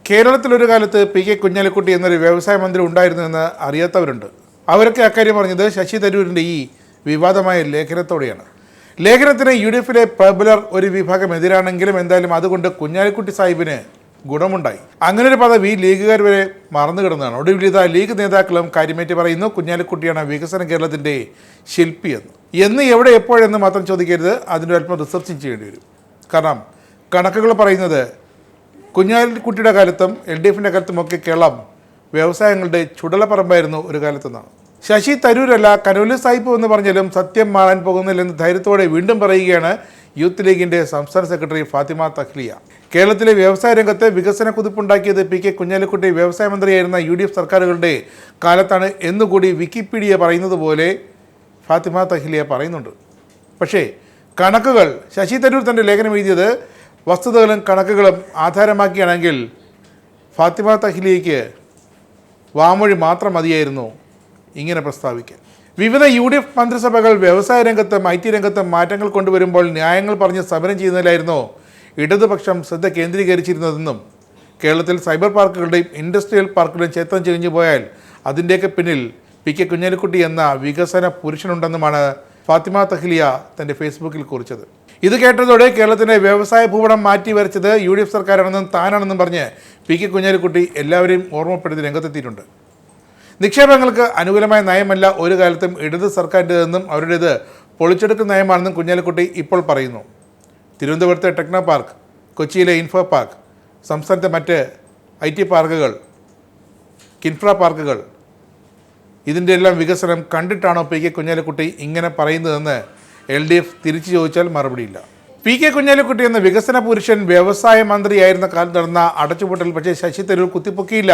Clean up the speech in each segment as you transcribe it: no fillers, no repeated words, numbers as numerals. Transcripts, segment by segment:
കേരളത്തിലൊരു കാലത്ത് P K Kunhalikutty എന്നൊരു വ്യവസായ മന്ത്രി ഉണ്ടായിരുന്നുവെന്ന് അറിയാത്തവരുണ്ട്. അവരൊക്കെ അക്കാര്യം പറഞ്ഞത് ശശി തരൂരിൻ്റെ ഈ വിവാദമായ ലേഖനത്തോടെയാണ്. ലേഖനത്തിന് UDF-ലെ പോപ്പുലർ ഒരു വിഭാഗം എതിരാണെങ്കിലും എന്തായാലും അതുകൊണ്ട് കുഞ്ഞാലിക്കുട്ടി സാഹിബിന് ഗുണമുണ്ടായി. അങ്ങനെ ഒരു പദവി ലീഗുകാർ വരെ മറന്നു കിടന്നതാണ്. ഒടുവിൽ ഇതാ ലീഗ് നേതാക്കളും കാര്യമായിട്ട് പറയുന്നു, കുഞ്ഞാലിക്കുട്ടിയാണ് വികസന കേരളത്തിൻ്റെ ശില്പിയെന്ന്. എന്ന് എവിടെ എപ്പോഴെന്ന് മാത്രം ചോദിക്കരുത്, അതിൻ്റെ അല്പം റിസർച്ചും ചെയ്യേണ്ടി വരും. കാരണം കണക്കുകൾ പറയുന്നത് കുഞ്ഞാലിക്കുട്ടിയുടെ കാലത്തും LDF-ൻ്റെ കാലത്തുമൊക്കെ കേരളം വ്യവസായങ്ങളുടെ ചുടലപ്പറമ്പായിരുന്നു ഒരു കാലത്തെന്നാണ്. ശശി തരൂരല്ല കനോലി സാഹിബ് എന്ന് പറഞ്ഞാലും സത്യം മാറാൻ പോകുന്നില്ലെന്ന് ധൈര്യത്തോടെ വീണ്ടും പറയുകയാണ് യൂത്ത് ലീഗിൻ്റെ സംസ്ഥാന സെക്രട്ടറി ഫാത്തിമ തഹ്ലിയ. കേരളത്തിലെ വ്യവസായ രംഗത്ത് വികസന കുതിപ്പുണ്ടാക്കിയത് പി കെ കുഞ്ഞാലിക്കുട്ടി വ്യവസായ മന്ത്രിയായിരുന്ന UDF സർക്കാരുകളുടെ കാലത്താണ് എന്നുകൂടി വിക്കിപീഡിയ പറയുന്നത് പോലെ ഫാത്തിമ തഹ്ലിയ പറയുന്നുണ്ട്. പക്ഷേ കണക്കുകൾ ശശി തരൂർ തൻ്റെ ലേഖനം എഴുതിയത് വസ്തുതകളും കണക്കുകളും ആധാരമാക്കിയാണെങ്കിൽ ഫാത്തിമ തഹ്ലിയയ്ക്ക് വാമൊഴി മാത്രം മതിയായിരുന്നു ഇങ്ങനെ പ്രസ്താവിക്കാൻ. വിവിധ UDF മന്ത്രിസഭകൾ വ്യവസായ രംഗത്തും IT രംഗത്തും മാറ്റങ്ങൾ കൊണ്ടുവരുമ്പോൾ ന്യായങ്ങൾ പറഞ്ഞ് സമരം ചെയ്യുന്നതിലായിരുന്നു ഇടതുപക്ഷം ശ്രദ്ധ കേന്ദ്രീകരിച്ചിരുന്നതെന്നും കേരളത്തിൽ സൈബർ പാർക്കുകളുടെയും ഇൻഡസ്ട്രിയൽ പാർക്കുകളുടെയും ചേത്തം ചെരിഞ്ഞു പോയാൽ അതിൻ്റെയൊക്കെ പിന്നിൽ പി കെ കുഞ്ഞാലിക്കുട്ടി എന്ന വികസന പുരുഷനുണ്ടെന്നുമാണ് ഫാത്തിമ തഹ്ലിയ തൻ്റെ ഫേസ്ബുക്കിൽ കുറിച്ചത്. ഇത് കേട്ടതോടെ കേരളത്തിൻ്റെ വ്യവസായ ഭൂപടം മാറ്റി വരച്ചത് UDF സർക്കാരാണെന്നും താനാണെന്നും പറഞ്ഞ് പി കെ കുഞ്ഞാലിക്കുട്ടി എല്ലാവരെയും ഓർമ്മപ്പെടുത്തി രംഗത്തെത്തിയിട്ടുണ്ട്. നിക്ഷേപങ്ങൾക്ക് അനുകൂലമായ നയമല്ല ഒരു കാലത്തും ഇടത് സർക്കാരിൻ്റെതെന്നും അവരുടേത് പൊളിച്ചെടുക്കുന്ന നയമാണെന്നും കുഞ്ഞാലിക്കുട്ടി ഇപ്പോൾ പറയുന്നു. തിരുവനന്തപുരത്തെ ടെക്നോ പാർക്ക്, കൊച്ചിയിലെ ഇൻഫോ പാർക്ക്, സംസ്ഥാനത്തെ മറ്റ് IT പാർക്കുകൾ, കിൻഫ്ര പാർക്കുകൾ, ഇതിൻ്റെ എല്ലാം വികസനം കണ്ടിട്ടാണോ പി കെ കുഞ്ഞാലിക്കുട്ടി ഇങ്ങനെ പറയുന്നതെന്ന് LDF തിരിച്ചു ചോദിച്ചാൽ മറുപടിയില്ല. പി കെ കുഞ്ഞാലിക്കുട്ടി എന്ന വികസന പുരുഷൻ വ്യവസായ മന്ത്രിയായിരുന്ന കാലത്ത് നടന്ന അടച്ചുപൂട്ടൽ പക്ഷേ ശശി തരൂർ കുത്തിപ്പൊക്കിയില്ല.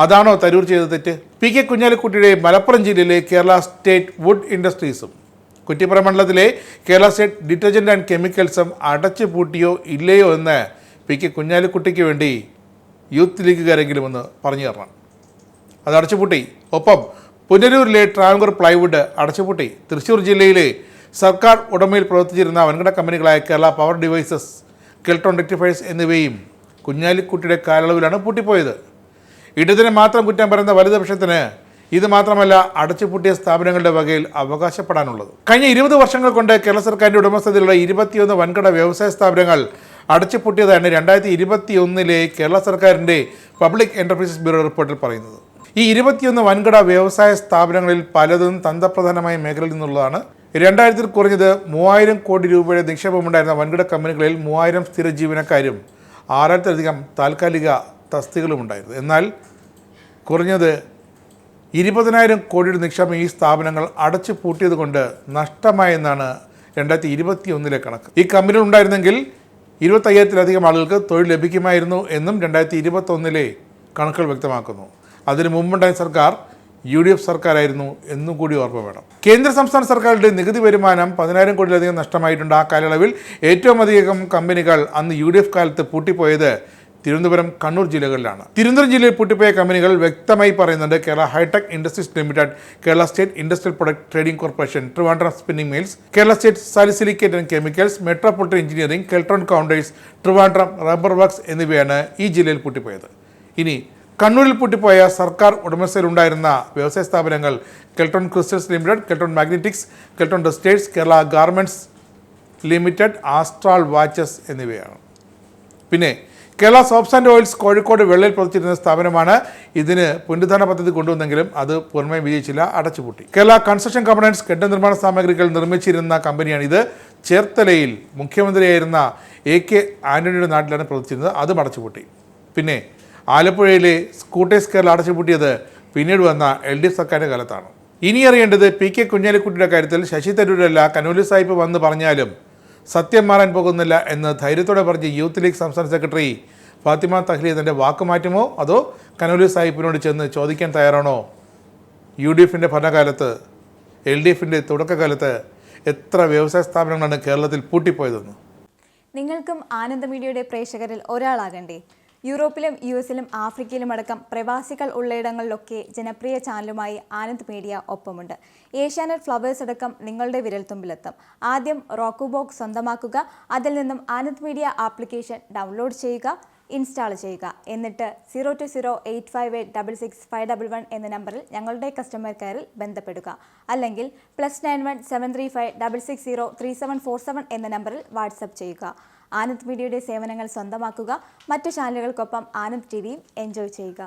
അതാണോ തരൂർ ചെയ്ത തെറ്റ്? പി കെ കുഞ്ഞാലിക്കുട്ടിയുടെ മലപ്പുറം ജില്ലയിലെ കേരള സ്റ്റേറ്റ് വുഡ് ഇൻഡസ്ട്രീസും കുറ്റിപ്പുറം മണ്ഡലത്തിലെ കേരള സ്റ്റേറ്റ് ഡിറ്റർജൻറ്റ് ആൻഡ് കെമിക്കൽസും അടച്ചു പൂട്ടിയോ ഇല്ലയോ എന്ന് പി കെ കുഞ്ഞാലിക്കുട്ടിക്ക് വേണ്ടി യൂത്ത് ലീഗുകാരെങ്കിലും ഒന്ന് പറഞ്ഞു തരണം. അത് അടച്ചുപൂട്ടി. ഒപ്പം പുനലൂരിലെ ട്രാവൻകൂർ പ്ലൈവുഡ് അടച്ചുപൂട്ടി. തൃശ്ശൂർ ജില്ലയിലെ സർക്കാർ ഉടമയിൽ പ്രവർത്തിച്ചിരുന്ന വൻകിട കമ്പനികളായ Kerala power devices, Keltron rectifiers എന്നിവയും കുഞ്ഞാലിക്കുട്ടിയുടെ കാലയളവിലാണ് പൂട്ടിപ്പോയത്. ഇടതിനെ മാത്രം കുറ്റം പറയുന്ന വലതുപക്ഷത്തിന് ഇത് മാത്രമല്ല അടച്ചുപൂട്ടിയ സ്ഥാപനങ്ങളുടെ വകയിൽ അവകാശപ്പെടാനുള്ളത്. കഴിഞ്ഞ 20 വർഷങ്ങൾ കൊണ്ട് കേരള സർക്കാരിൻ്റെ ഉടമസ്ഥതയിലുള്ള 21 വൻകിട വ്യവസായ സ്ഥാപനങ്ങൾ അടച്ചുപൂട്ടിയതാണ് 2021 കേരള സർക്കാരിൻ്റെ പബ്ലിക് എൻ്റർപ്രൈസസ് ബ്യൂറോ റിപ്പോർട്ടിൽ പറയുന്നത്. ഈ 21 വൻകിട വ്യവസായ സ്ഥാപനങ്ങളിൽ പലതും തന്ത്രപ്രധാനമായ മേഖലയിൽ നിന്നുള്ളതാണ്. 2000 കുറഞ്ഞത് 3000 കോടി രൂപയുടെ നിക്ഷേപമുണ്ടായിരുന്ന വൻകിട കമ്പനികളിൽ 3000 സ്ഥിര ജീവനക്കാരും 6000-ലധികം താൽക്കാലിക തസ്തികകളും ഉണ്ടായിരുന്നു. എന്നാൽ കുറഞ്ഞത് 20,000 കോടിയുടെ നിക്ഷേപം ഈ സ്ഥാപനങ്ങൾ അടച്ചു പൂട്ടിയത് കൊണ്ട് നഷ്ടമായെന്നാണ് 2021 കണക്ക്. ഈ കമ്പനികൾ ഉണ്ടായിരുന്നെങ്കിൽ 25,000-ലധികം ആളുകൾക്ക് തൊഴിൽ ലഭിക്കുമായിരുന്നു എന്നും 2021 കണക്കുകൾ വ്യക്തമാക്കുന്നു. അതിനു മുമ്പുണ്ടായ സർക്കാർ UDF സർക്കാരായിരുന്നു എന്നും കൂടി ഓർമ്മ വേണം. കേന്ദ്ര സംസ്ഥാന സർക്കാരുടെ നികുതി വരുമാനം 10,000 കോടിയിലധികം നഷ്ടമായിട്ടുണ്ട്. ആ കാലയളവിൽ ഏറ്റവും അധികം കമ്പനികൾ അന്ന് UDF കാലത്ത് പൂട്ടിപ്പോയത് തിരുവനന്തപുരം, കണ്ണൂർ ജില്ലകളിലാണ്. തിരുവനന്തപുരം ജില്ലയിൽ പൂട്ടിപ്പോയ കമ്പനികൾ വ്യക്തമായി പറയുന്നുണ്ട്: Kerala hi-tech industries limited, Kerala state industrial product trading corporation, Trivandrum spinning mills, Kerala state salicylate and chemicals, metropolitan engineering, Keltron counters, Trivandrum rubber works എന്നിവയാണ് ഈ ജില്ലയിൽ പൂട്ടിപ്പോയത്. ഇനി കണ്ണൂരിൽ പൂട്ടിപ്പോയ സർക്കാർ ഉടമസ്ഥയിലുണ്ടായിരുന്ന വ്യവസായ സ്ഥാപനങ്ങൾ Keltron crystals limited, Keltron magnetics, Keltron textiles, Kerala garments limited, Astral watches എന്നിവയാണ്. പിന്നെ Kerala soaps and oils Kozhikode Vellayil പ്രവർത്തിച്ചിരുന്ന സ്ഥാപനമാണ്. ഇതിന് പുനരുദ്ധാരണ പദ്ധതി കൊണ്ടുവന്നെങ്കിലും അത് പൂർണ്ണമായി വിജയിച്ചില്ല, അടച്ചുപൂട്ടി. കേരള കൺസ്ട്രക്ഷൻ കമ്പണൻസ് കെട്ടിട നിർമ്മാണ സാമഗ്രികൾ നിർമ്മിച്ചിരുന്ന കമ്പനിയാണ് ഇത്. ചേർത്തലയിൽ മുഖ്യമന്ത്രിയായിരുന്ന AK ആൻ്റണിയുടെ നാട്ടിലാണ് പ്രവർത്തിച്ചിരുന്നത്, അതും അടച്ചുപൂട്ടി. പിന്നെ ആലപ്പുഴയിലെ സ്കൂട്ടേഴ്സ് കേരള അടച്ചുപൂട്ടിയത് പിന്നീട് വന്ന LDF സർക്കാരിൻ്റെ കാലത്താണ്. ഇനി അറിയേണ്ടത് പി കെ കുഞ്ഞാലിക്കുട്ടിയുടെ കാര്യത്തിൽ ശശി തരൂരല്ല കനോലി സാഹിബ് വന്ന് പറഞ്ഞാലും സത്യം മാറാൻ പോകുന്നില്ല എന്ന് ധൈര്യത്തോടെ പറഞ്ഞ് യൂത്ത് ലീഗ് സംസ്ഥാന സെക്രട്ടറി ഫാത്തിമ തഹ്ലിയ തൻ്റെ വാക്ക് മാറ്റുമോ അതോ കനോലി സാഹിബിനോട് ചെന്ന് ചോദിക്കാൻ തയ്യാറാണോ? UDF-ൻ്റെ ഭരണകാലത്ത്, LDF-ൻ്റെ തുടക്കകാലത്ത് എത്ര വ്യവസായ സ്ഥാപനങ്ങളാണ് കേരളത്തിൽ പൂട്ടിപ്പോയതെന്ന്? നിങ്ങൾക്കും ആനന്ദ മീഡിയയുടെ പ്രേക്ഷകരിൽ ഒരാളാകണ്ടേ? യൂറോപ്പിലും US-ലും ആഫ്രിക്കയിലും അടക്കം പ്രവാസികൾ ഉള്ളയിടങ്ങളിലൊക്കെ ജനപ്രിയ ചാനലുമായി ആനന്ദ് മീഡിയ ഒപ്പമുണ്ട്. ഏഷ്യാനെറ്റ് ഫ്ലവേഴ്സ് അടക്കം നിങ്ങളുടെ വിരൽത്തുമ്പിലെത്തും. ആദ്യം റോക്കു ബോക്സ് സ്വന്തമാക്കുക. അതിൽ നിന്നും ആനന്ദ് മീഡിയ ആപ്ലിക്കേഷൻ ഡൗൺലോഡ് ചെയ്യുക. ഇൻസ്റ്റാൾ ചെയ്യുക. എന്നിട്ട് 0208586651 എന്ന നമ്പറിൽ ഞങ്ങളുടെ കസ്റ്റമർ കെയറിൽ ബന്ധപ്പെടുക. അല്ലെങ്കിൽ +91 735 660 3747 എന്ന നമ്പറിൽ വാട്സപ്പ് ചെയ്യുക. ആനന്ദ് മീഡിയയുടെ സേവനങ്ങൾ സ്വന്തമാക്കുക. മറ്റു ചാനലുകൾക്കൊപ്പം ആനന്ദ് ടിവിയും എൻജോയ് ചെയ്യുക.